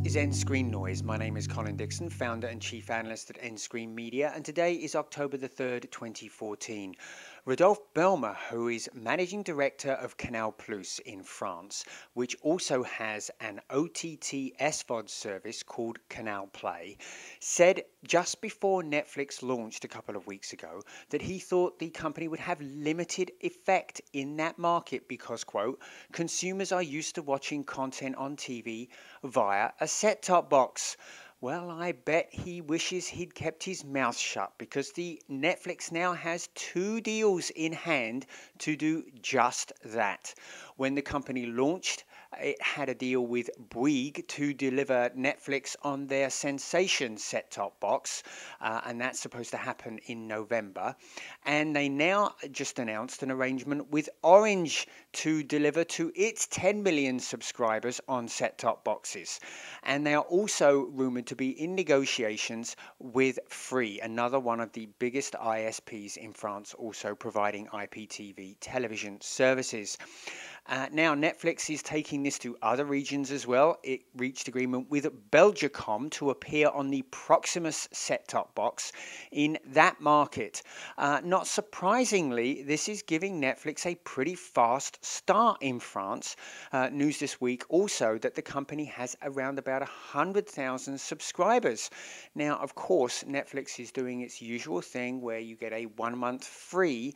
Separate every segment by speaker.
Speaker 1: is nScreenNoise. My name is Colin Dixon, founder and chief analyst at nScreen Media, and today is October the 3rd, 2014. Rodolphe Belmer, who is managing director of Canal Plus in France, which also has an OTT SVOD service called Canal Play, said just before Netflix launched a couple of weeks ago that he thought the company would have limited effect in that market because, quote, consumers are used to watching content on TV via a set-top box. Well, I bet he wishes he'd kept his mouth shut because the Netflix now has two deals in hand to do just that. When the company launched, it had a deal with Bouygues to deliver Netflix on their Sensation set-top box, and that's supposed to happen in November. And they now just announced an arrangement with Orange to deliver to its 10 million subscribers on set-top boxes. And they are also rumored to be in negotiations with Free, another one of the biggest ISPs in France, also providing IPTV television services. Now, Netflix is taking this to other regions as well. It reached agreement with Belgacom to appear on the Proximus set-top box in that market. Not surprisingly, this is giving Netflix a pretty fast start in France. News this week also that the company has around about 100,000 subscribers. Now, of course, Netflix is doing its usual thing where you get a 1 month free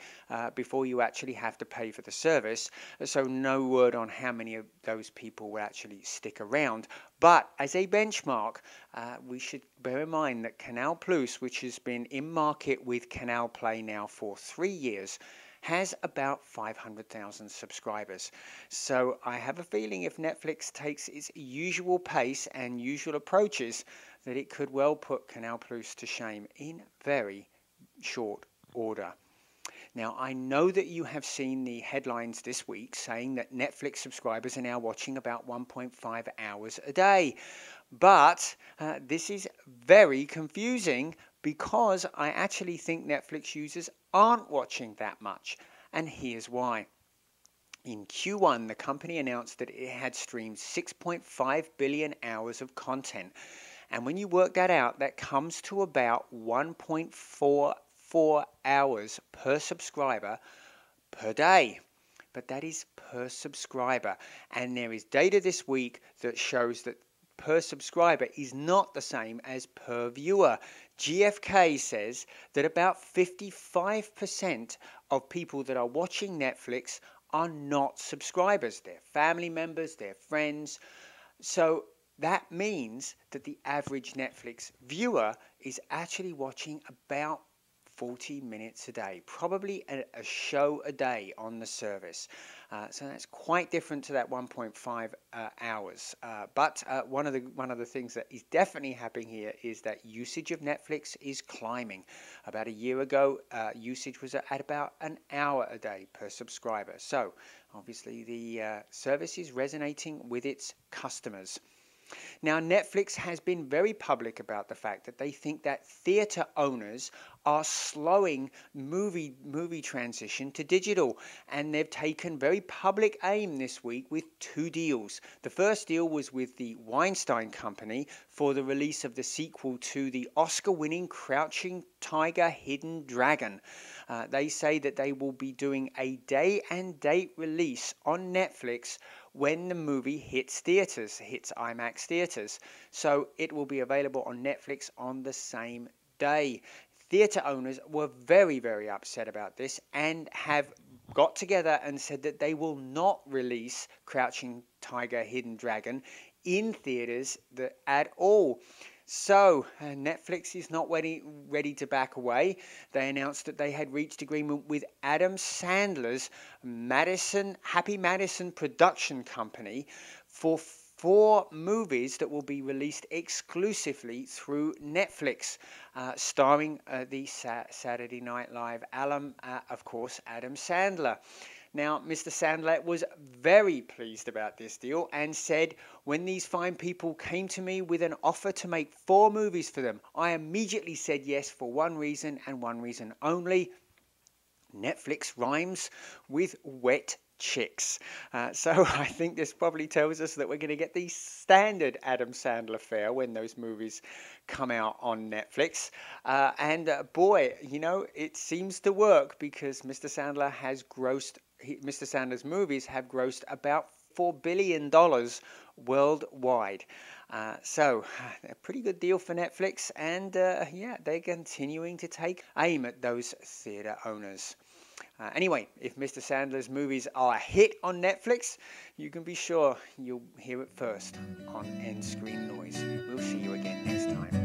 Speaker 1: before you actually have to pay for the service. So no word on how many of those people will actually stick around. But as a benchmark, we should bear in mind that Canal Plus, which has been in market with Canal Play now for 3 years, has about 500,000 subscribers. So I have a feeling if Netflix takes its usual pace and usual approaches, that it could well put Canal Plus to shame in very short order. Now, I know that you have seen the headlines this week saying that Netflix subscribers are now watching about 1.5 hours a day. But this is very confusing because I actually think Netflix users aren't watching that much. And here's why. In Q1, the company announced that it had streamed 6.5 billion hours of content. And when you work that out, that comes to about 1.44 hours per subscriber per day. But that is per subscriber. And there is data this week that shows that per subscriber is not the same as per viewer. GfK says that about 55% of people that are watching Netflix are not subscribers. They're family members, they're friends. So that means that the average Netflix viewer is actually watching about 40 minutes a day, probably a show a day on the service. So that's quite different to that 1.5 hours. But one of the things that is definitely happening here is that usage of Netflix is climbing. About a year ago, usage was at about an hour a day per subscriber. So obviously the service is resonating with its customers. Now, Netflix has been very public about the fact that they think that theatre owners are slowing movie transition to digital, and they've taken very public aim this week with two deals. The first deal was with the Weinstein company for the release of the sequel to the Oscar-winning Crouching Tiger, Hidden Dragon. They say that they will be doing a day and date release on Netflix when the movie hits theaters, hits IMAX theaters. So it will be available on Netflix on the same day. Theatre owners were very, very upset about this and have got together and said that they will not release Crouching Tiger, Hidden Dragon in theaters at all. So Netflix is not ready to back away. They announced that they had reached agreement with Adam Sandler's Happy Madison production company for 4 movies that will be released exclusively through Netflix, starring the Saturday Night Live alum, of course, Adam Sandler. Now, Mr. Sandler was very pleased about this deal and said, when these fine people came to me with an offer to make 4 movies for them, I immediately said yes for one reason and one reason only. Netflix rhymes with wet chicks. So I think this probably tells us that we're going to get the standard Adam Sandler fare when those movies come out on Netflix. And boy, you know, it seems to work because Mr. Sandler's movies have grossed about $4 billion worldwide. So a pretty good deal for Netflix, and yeah, they're continuing to take aim at those theater owners. Anyway, if Mr. Sandler's movies are a hit on Netflix, you can be sure you'll hear it first on nScreenNoise. We'll see you again next time.